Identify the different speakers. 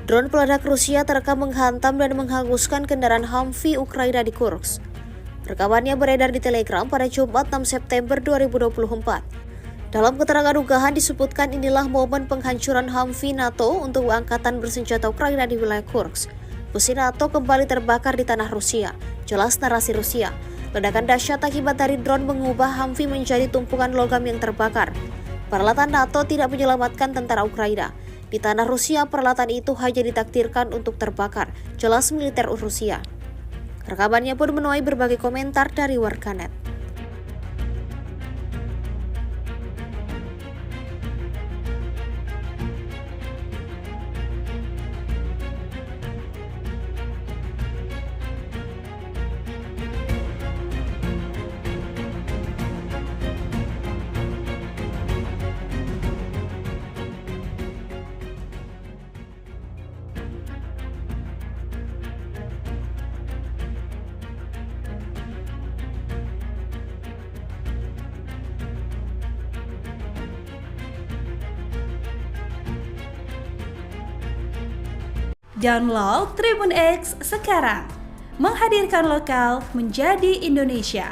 Speaker 1: Drone peledak Rusia terekam menghantam dan menghanguskan kendaraan Humvee Ukraina di Kursk. Rekamannya beredar di Telegram pada Jumat 6 September 2024. Dalam keterangan unggahan disebutkan inilah momen penghancuran Humvee NATO untuk angkatan bersenjata Ukraina di wilayah Kursk. Mesin NATO kembali terbakar di tanah Rusia. Jelas narasi Rusia. Ledakan dahsyat akibat dari drone mengubah Humvee menjadi tumpukan logam yang terbakar. Peralatan NATO tidak menyelamatkan tentara Ukraina. Di tanah Rusia, peralatan itu hanya ditakdirkan untuk terbakar, jelas militer Rusia. Rekamannya pun menuai berbagai komentar dari warganet.
Speaker 2: Download Tribun X sekarang, menghadirkan lokal menjadi Indonesia.